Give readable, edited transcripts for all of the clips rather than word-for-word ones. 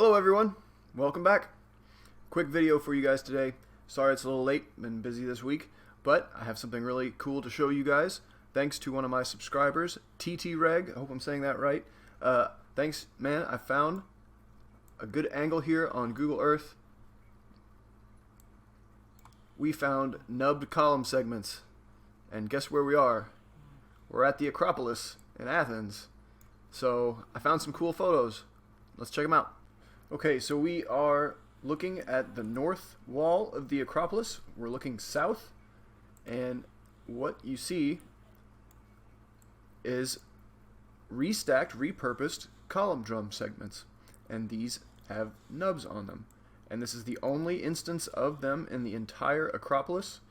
Hello everyone, welcome back. Quick video for you guys today. Sorry it's a little late, been busy this week, but I have something really cool to show you guys. Thanks to one of my subscribers, TT-Reg, I hope I'm saying that right. Thanks man, I found a good angle here on Google Earth. We found nubbed column segments, and guess where we are? We're at the Acropolis in Athens. So I found some cool photos. Let's check them out. Okay, so we are looking at the north wall of the Acropolis. We're looking south, and what you see is restacked, repurposed column drum segments, and these have nubs on them. And this is the only instance of them in the entire Acropolis.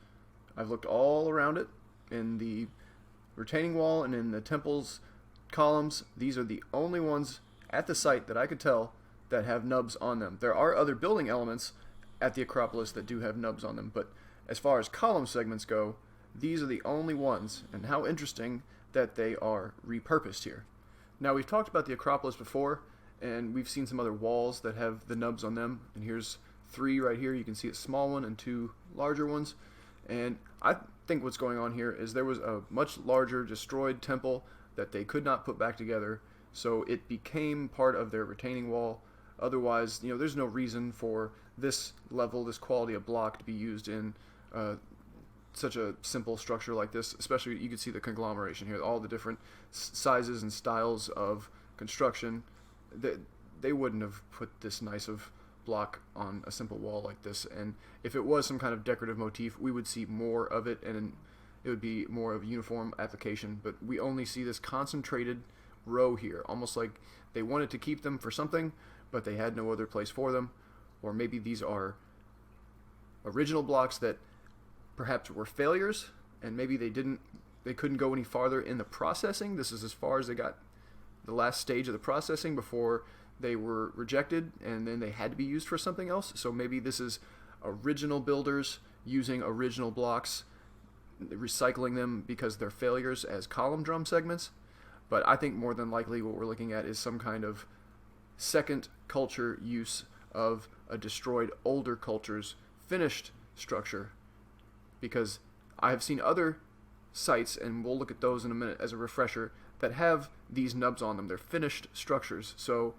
I've looked all around it, in the retaining wall and in the temple's columns. These are the only ones at the site that I could tell that have nubs on them. There are other building elements at the Acropolis that do have nubs on them, but as far as column segments go, these are the only ones, and how interesting that they are repurposed here. Now, we've talked about the Acropolis before, and we've seen some other walls that have the nubs on them, and here's three right here. You can see a small one and two larger ones, and I think what's going on here is there was a much larger destroyed temple that they could not put back together, so it became part of their retaining wall. Otherwise, there's no reason for this level, this quality of block to be used in such a simple structure like this. Especially, you can see the conglomeration here, all the different sizes and styles of construction. They wouldn't have put this nice of block on a simple wall like this. And if it was some kind of decorative motif, we would see more of it, and it would be more of a uniform application. But we only see this concentrated row here, almost like they wanted to keep them for something, but they had no other place for them. Or maybe these are original blocks that perhaps were failures, and maybe they couldn't go any farther in the processing. This is as far as they got, the last stage of the processing before they were rejected, and then they had to be used for something else. So maybe this is original builders using original blocks, recycling them because they're failures as column drum segments. But I think more than likely what we're looking at is some kind of second culture use of a destroyed older culture's finished structure, because I have seen other sites, and we'll look at those in a minute as a refresher, that have these nubs on them. They're finished structures, so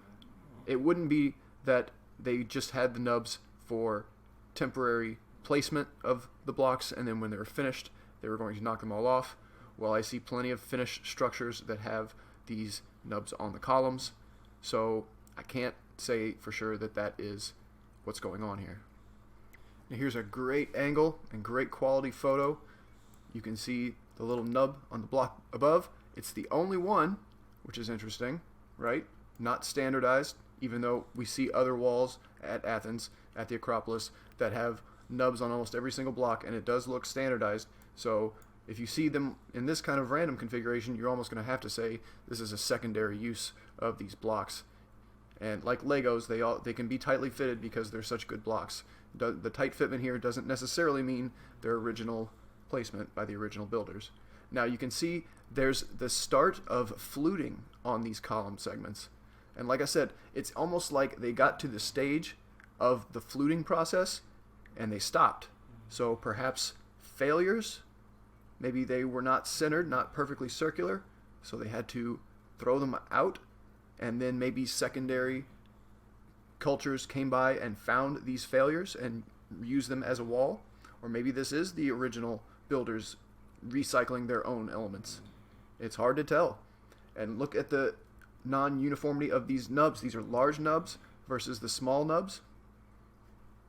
it wouldn't be that they just had the nubs for temporary placement of the blocks, and then when they were finished they were going to knock them all off. Well, I see plenty of finished structures that have these nubs on the columns, so I can't say for sure that that is what's going on here. Now here's a great angle and great quality photo. You can see the little nub on the block above. It's the only one, which is interesting, right? Not standardized, even though we see other walls at Athens, at the Acropolis, that have nubs on almost every single block, and it does look standardized. So if you see them in this kind of random configuration, you're almost going to have to say this is a secondary use of these blocks. And like Legos, they can be tightly fitted because they're such good blocks. The tight fitment here doesn't necessarily mean their original placement by the original builders. Now you can see there's the start of fluting on these column segments. And like I said, it's almost like they got to the stage of the fluting process and they stopped. So perhaps failures, maybe they were not centered, not perfectly circular, so they had to throw them out, and then maybe secondary cultures came by and found these failures and used them as a wall. Or maybe this is the original builders recycling their own elements. It's hard to tell. And look at the non-uniformity of these nubs. These are large nubs versus the small nubs.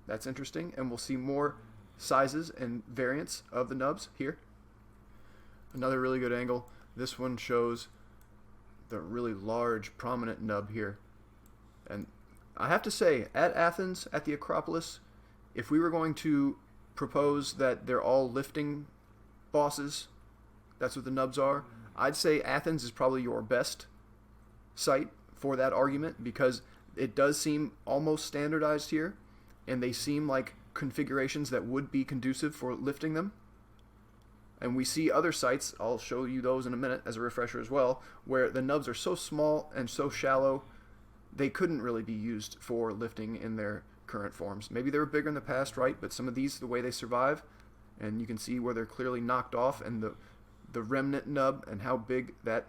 That's interesting, and we'll see more sizes and variants of the nubs here. Another really good angle. This one shows the really large prominent nub here. And I have to say, at Athens, at the Acropolis, if we were going to propose that they're all lifting bosses, that's what the nubs are, I'd say Athens is probably your best site for that argument, because it does seem almost standardized here, and they seem like configurations that would be conducive for lifting them. And we see other sites, I'll show you those in a minute as a refresher as well, where the nubs are so small and so shallow they couldn't really be used for lifting in their current forms. Maybe they were bigger in the past, right? But some of these, the way they survive, and you can see where they're clearly knocked off, and the remnant nub and how big that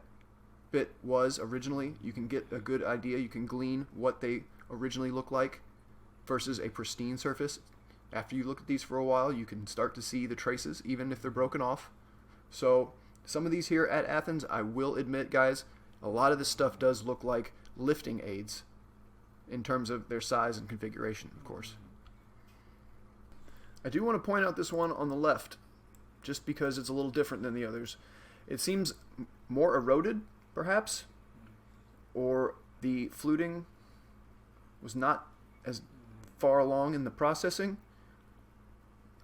bit was originally, you can get a good idea. You can glean what they originally look like versus a pristine surface. After you look at these for a while, you can start to see the traces, even if they're broken off. So some of these here at Athens, I will admit, guys, a lot of this stuff does look like lifting aids in terms of their size and configuration, of course. I do want to point out this one on the left, just because it's a little different than the others. It seems more eroded, perhaps, or the fluting was not as far along in the processing.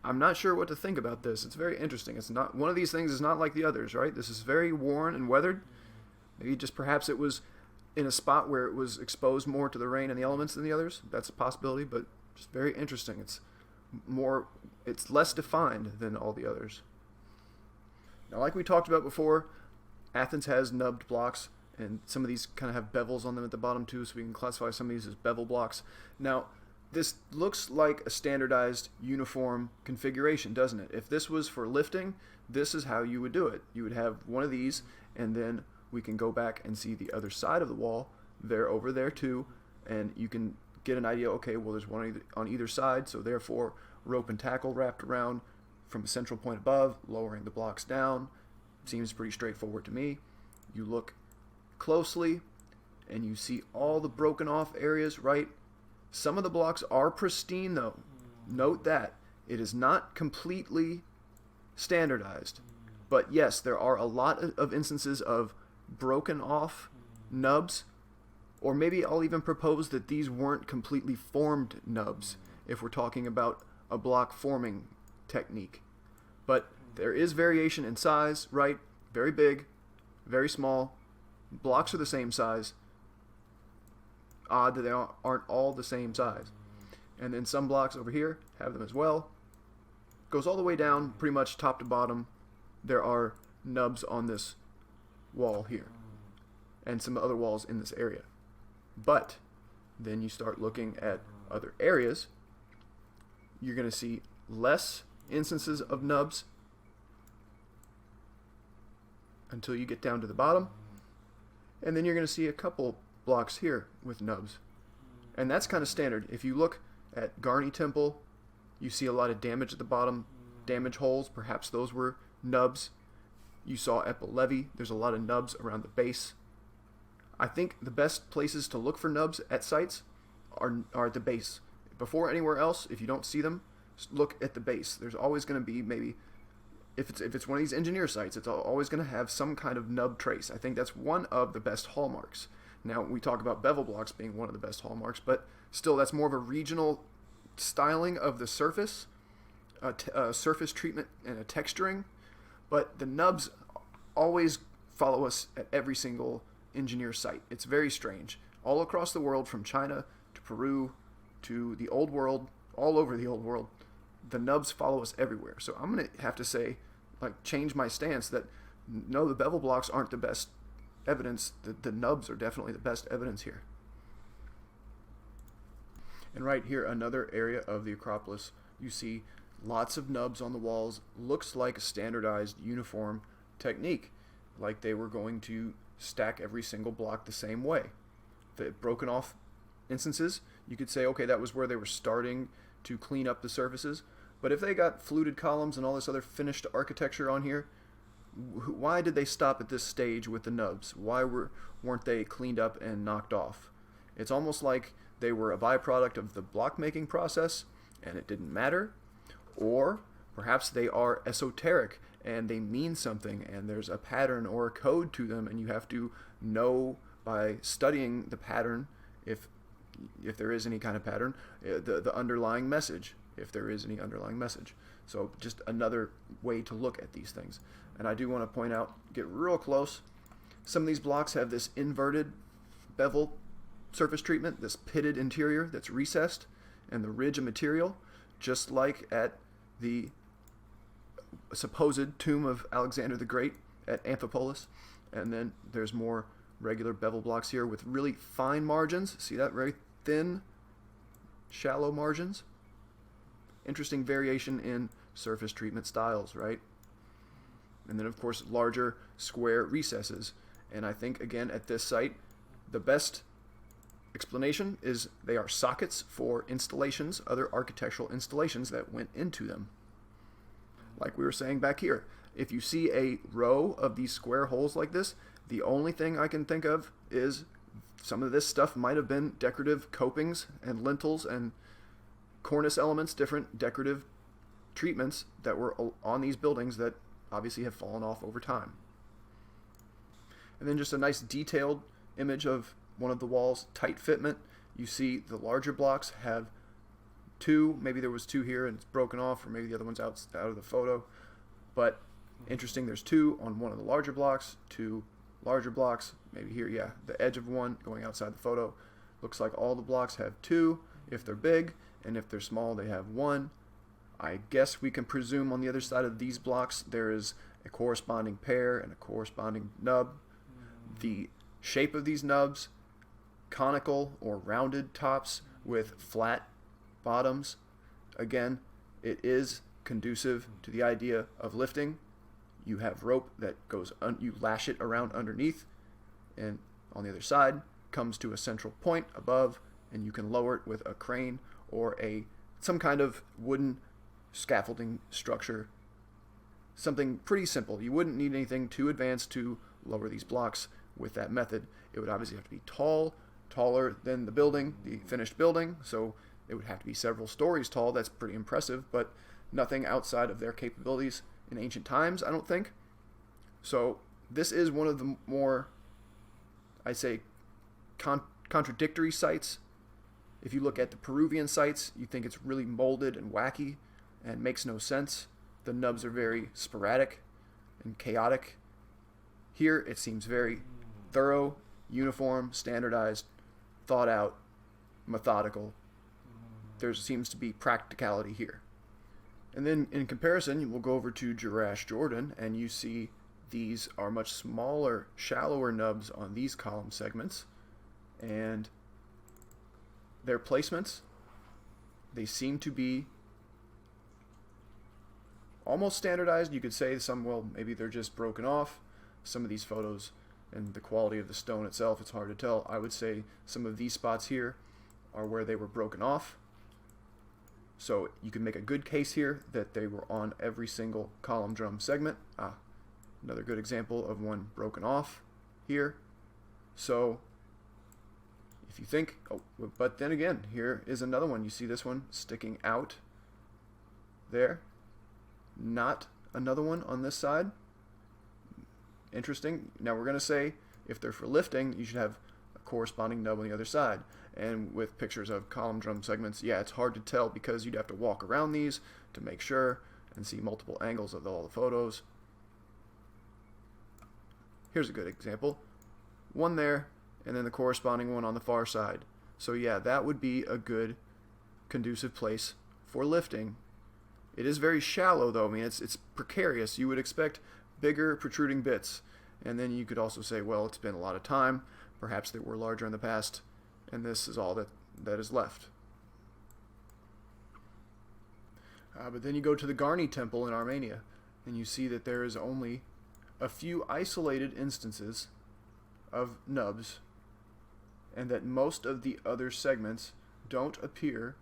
I'm not sure what to think about this. It's very interesting. It's not one of these things is not like the others, right? This is very worn and weathered. Maybe just perhaps it was in a spot where it was exposed more to the rain and the elements than the others. That's a possibility, but just very interesting. It's less defined than all the others. Now, like we talked about before, Athens has nubbed blocks, and some of these kind of have bevels on them at the bottom too, so we can classify some of these as bevel blocks. Now, this looks like a standardized uniform configuration, doesn't it? If this was for lifting, this is how you would do it. You would have one of these, and then we can go back and see the other side of the wall. They're over there too, and you can get an idea, okay, well, there's one on either side, so therefore rope and tackle wrapped around from a central point above, lowering the blocks down. Seems pretty straightforward to me. You look closely, and you see all the broken off areas, right? Some of the blocks are pristine, though. Note that. It is not completely standardized. But yes, there are a lot of instances of broken off nubs, or maybe I'll even propose that these weren't completely formed nubs, if we're talking about a block forming technique. But there is variation in size, right? Very big, very small. Blocks are the same size. Odd that they aren't all the same size. And then some blocks over here have them as well. Goes all the way down, pretty much top to bottom. There are nubs on this wall here, and some other walls in this area. But then you start looking at other areas, you're going to see less instances of nubs until you get down to the bottom, and then you're going to see a couple blocks here with nubs. And that's kind of standard. If you look at Garni Temple, you see a lot of damage at the bottom, damage holes, perhaps those were nubs. You saw Epiplevi, there's a lot of nubs around the base. I think the best places to look for nubs at sites are at the base. Before anywhere else, if you don't see them, look at the base. There's always going to be, maybe, if it's one of these engineer sites, it's always going to have some kind of nub trace. I think that's one of the best hallmarks. Now, we talk about bevel blocks being one of the best hallmarks, but still, that's more of a regional styling of the surface, surface treatment and a texturing. But the nubs always follow us at every single engineer site. It's very strange. All across the world, from China to Peru to the old world, all over the old world, the nubs follow us everywhere. So I'm going to have to say, change my stance that no, the bevel blocks aren't the best evidence. The nubs are definitely the best evidence here. And right here, another area of the Acropolis, you see lots of nubs on the walls. Looks like a standardized uniform technique, like they were going to stack every single block the same way. The broken off instances, you could say, okay, that was where they were starting to clean up the surfaces. But if they got fluted columns and all this other finished architecture on here, why did they stop at this stage with the nubs? Why weren't they cleaned up and knocked off? It's almost like they were a byproduct of the block making process and it didn't matter. Or perhaps they are esoteric and they mean something and there's a pattern or a code to them, and you have to know by studying the pattern, if there is any kind of pattern, the underlying message, if there is any underlying message. So just another way to look at these things. And I do want to point out, get real close, some of these blocks have this inverted bevel surface treatment, this pitted interior that's recessed, and the ridge of material, just like at the supposed tomb of Alexander the Great at Acropolis. And then there's more regular bevel blocks here with really fine margins. See that? Very thin, shallow margins. Interesting variation in surface treatment styles, right? And then, of course, larger square recesses. And I think, again, at this site, the best explanation is they are sockets for installations, other architectural installations that went into them. Like we were saying back here, if you see a row of these square holes like this, the only thing I can think of is some of this stuff might have been decorative copings and lintels and cornice elements, different decorative treatments that were on these buildings that obviously have fallen off over time. And then just a nice detailed image of one of the walls, tight fitment. You see the larger blocks have two, maybe there was two here and it's broken off, or maybe the other one's out of the photo. But interesting, there's two on one of the larger blocks, two larger blocks, maybe here, yeah, the edge of one going outside the photo. Looks like all the blocks have two if they're big, and if they're small they have one. I guess we can presume on the other side of these blocks there is a corresponding pair and a corresponding nub. The shape of these nubs, conical or rounded tops with flat bottoms. Again, it is conducive to the idea of lifting. You have rope that goes, you lash it around underneath, and on the other side comes to a central point above, and you can lower it with a crane or some kind of wooden scaffolding structure. Something pretty simple. You wouldn't need anything too advanced to lower these blocks with that method. It would obviously have to be tall, taller than the building, the finished building, so it would have to be several stories tall. That's pretty impressive, but nothing outside of their capabilities in ancient times, I don't think. So this is one of the more, I say, contradictory sites. If you look at the Peruvian sites, you think it's really molded and wacky and makes no sense. The nubs are very sporadic and chaotic. Here it seems very thorough, uniform, standardized, thought out, methodical. There seems to be practicality here. And then in comparison, we'll go over to Jerash, Jordan, and you see these are much smaller, shallower nubs on these column segments. And their placements, they seem to be almost standardized. You could say some, well, maybe they're just broken off. Some of these photos and the quality of the stone itself, it's hard to tell. I would say some of these spots here are where they were broken off. So you can make a good case here that they were on every single column drum segment. Another good example of one broken off here. So if you think, but then again, here is another one. You see this one sticking out there. Not another one on this side. Interesting. Now we're going to say if they're for lifting, you should have a corresponding nub on the other side. And with pictures of column drum segments, yeah, it's hard to tell because you'd have to walk around these to make sure and see multiple angles of all the photos. Here's a good example. One there, and then the corresponding one on the far side. So yeah, that would be a good conducive place for lifting. It is very shallow though. I mean, it's precarious. You would expect bigger protruding bits. And then you could also say, well, it's been a lot of time. Perhaps they were larger in the past, and this is all that is left. But then you go to the Garni temple in Armenia, and you see that there is only a few isolated instances of nubs, and that most of the other segments don't appear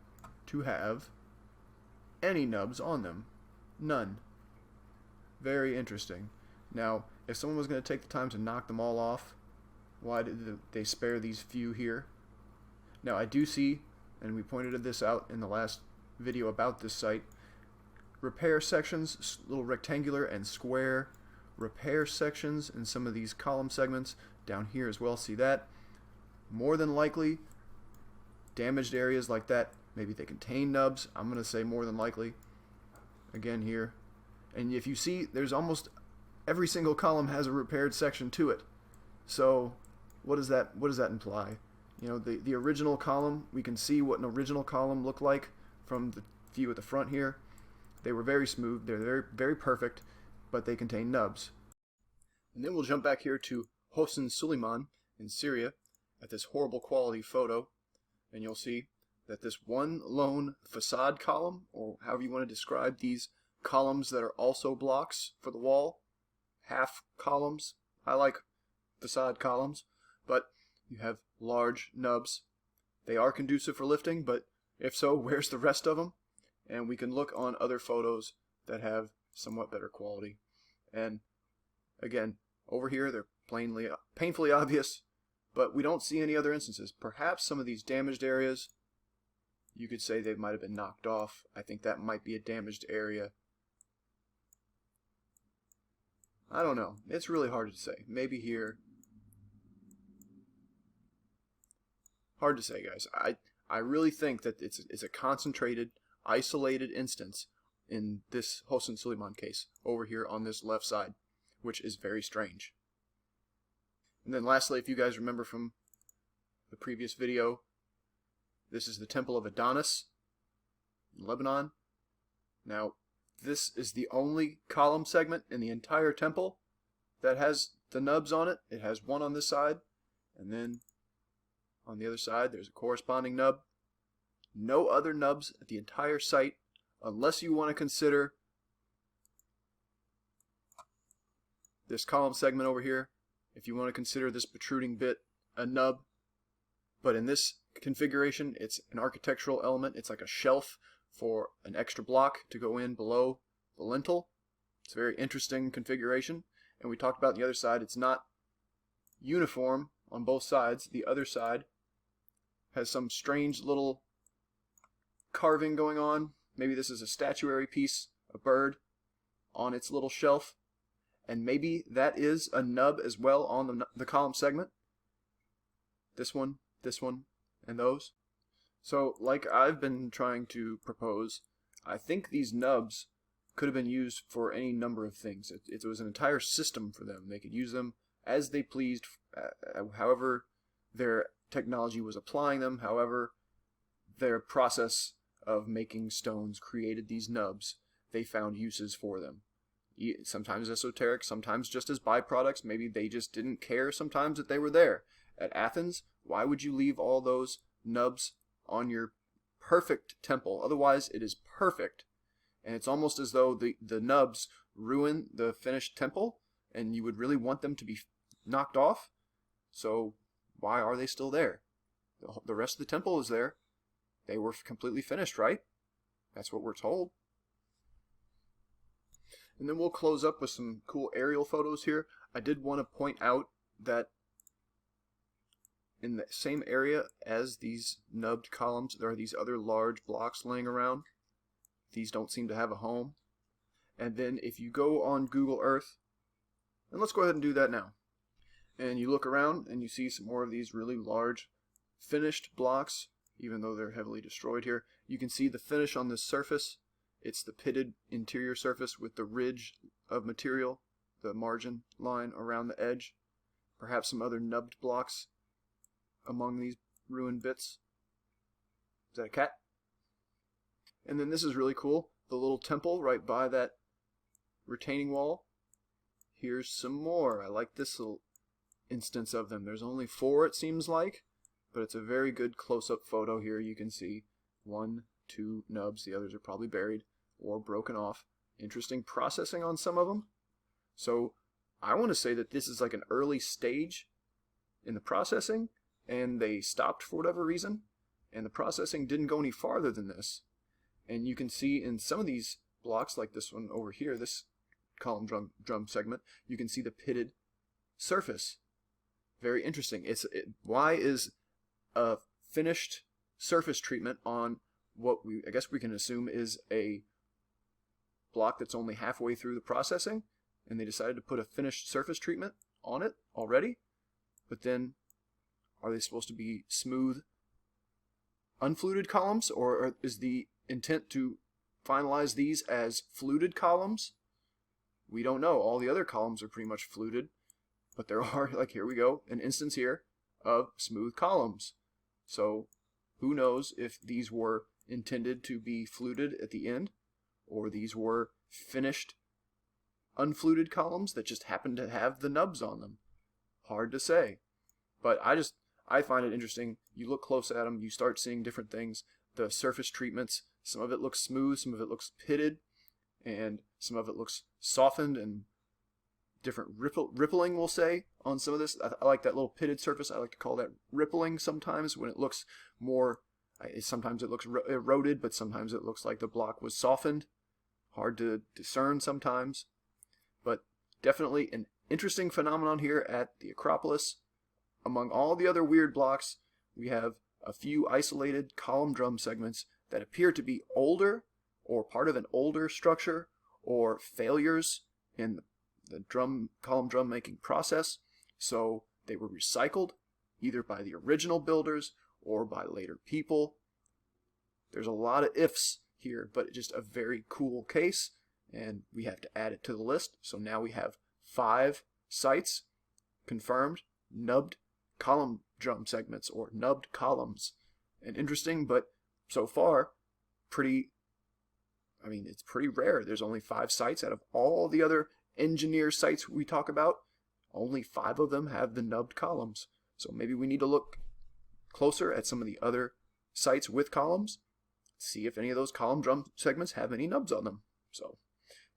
to have any nubs on them. None. Very interesting. Now, if someone was going to take the time to knock them all off, why did they spare these few here? Now, I do see, and we pointed this out in the last video about this site, repair sections, little rectangular and square repair sections in some of these column segments. Down here as well, see that? More than likely, damaged areas like that, maybe they contain nubs. I'm going to say more than likely. Again here. And if you see, there's almost every single column has a repaired section to it. So what does that imply? You know, the original column, we can see what an original column looked like from the view at the front here. They were very smooth, they're very, very perfect, but they contain nubs. And then we'll jump back here to Hosn Suleiman, in Syria at this horrible quality photo, and you'll see that this one lone facade column, or however you want to describe these columns that are also blocks for the wall, half columns. I like facade columns, but you have large nubs. They are conducive for lifting, but if so, where's the rest of them? And we can look on other photos that have somewhat better quality. And again, over here they're painfully obvious, but we don't see any other instances. Perhaps some of these damaged areas, you could say they might have been knocked off. I think that might be a damaged area. I don't know. It's really hard to say. Maybe here. Hard to say, guys. I really think that it's a concentrated, isolated instance in this Hossein Suleiman case over here on this left side, which is very strange. And then lastly, if you guys remember from the previous video, this is the Temple of Adonis in Lebanon. Now, this is the only column segment in the entire temple that has the nubs on it. It has one on this side, and then on the other side there's a corresponding nub. No other nubs at the entire site, unless you want to consider this column segment over here. If you want to consider this protruding bit a nub, but in this configuration it's an architectural element. It's like a shelf for an extra block to go in below the lintel. It's a very interesting configuration. And we talked about the other side, it's not uniform on both sides. The other side has some strange little carving going on. Maybe this is a statuary piece, a bird on its little shelf, and maybe that is a nub as well on the column segment. This one, and those. So, like I've been trying to propose, I think these nubs could have been used for any number of things. It was an entire system for them. They could use them as they pleased, however their technology was applying them, however their process of making stones created these nubs. They found uses for them. Sometimes esoteric, sometimes just as byproducts. Maybe they just didn't care sometimes that they were there. At Athens, why would you leave all those nubs on your perfect temple? Otherwise, it is perfect. And it's almost as though the nubs ruin the finished temple, and you would really want them to be knocked off. So why are they still there? The rest of the temple is there. They were completely finished, right? That's what we're told. And then we'll close up with some cool aerial photos here. I did want to point out that in the same area as these nubbed columns, there are these other large blocks laying around. These don't seem to have a home. And then if you go on Google Earth, and let's go ahead and do that now, and you look around and you see some more of these really large finished blocks, even though they're heavily destroyed here. You can see the finish on this surface. It's the pitted interior surface with the ridge of material, the margin line around the edge. Perhaps some other nubbed blocks among these ruined bits. Is that a cat? And then this is really cool. The little temple right by that retaining wall. Here's some more. I like this little instance of them. There's only 4, it seems like, but it's a very good close-up photo here. You can see 1, 2 nubs. The others are probably buried or broken off. Interesting processing on some of them. So I want to say that this is like an early stage in the processing, and they stopped for whatever reason, and the processing didn't go any farther than this. And you can see in some of these blocks, like this one over here, this column drum segment, you can see the pitted surface. Very interesting. Why is a finished surface treatment on what I guess we can assume is a block that's only halfway through the processing, and they decided to put a finished surface treatment on it already? But then, are they supposed to be smooth, unfluted columns, or is the intent to finalize these as fluted columns? We don't know. All the other columns are pretty much fluted, but there are, like here we go, an instance here of smooth columns. So who knows if these were intended to be fluted at the end, or these were finished unfluted columns that just happened to have the nubs on them. Hard to say. But I find it interesting. You look close at them, you start seeing different things. The surface treatments, some of it looks smooth, some of it looks pitted, and some of it looks softened and different rippling, we'll say, on some of this. I like that little pitted surface. I like to call that rippling sometimes when it looks more, sometimes it looks eroded, but sometimes it looks like the block was softened. Hard to discern sometimes. But definitely an interesting phenomenon here at the Acropolis. Among all the other weird blocks, we have a few isolated column drum segments that appear to be older or part of an older structure or failures in the column drum making process. So they were recycled either by the original builders or by later people. There's a lot of ifs here, but just a very cool case, and we have to add it to the list. So now we have 5 sites confirmed, nubbed column drum segments or nubbed columns. And interesting, but so far it's pretty rare. There's only 5 sites out of all the other engineer sites we talk about. Only 5 of them have the nubbed columns. So maybe we need to look closer at some of the other sites with columns, see if any of those column drum segments have any nubs on them. So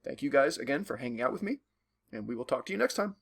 thank you guys again for hanging out with me, and we will talk to you next time.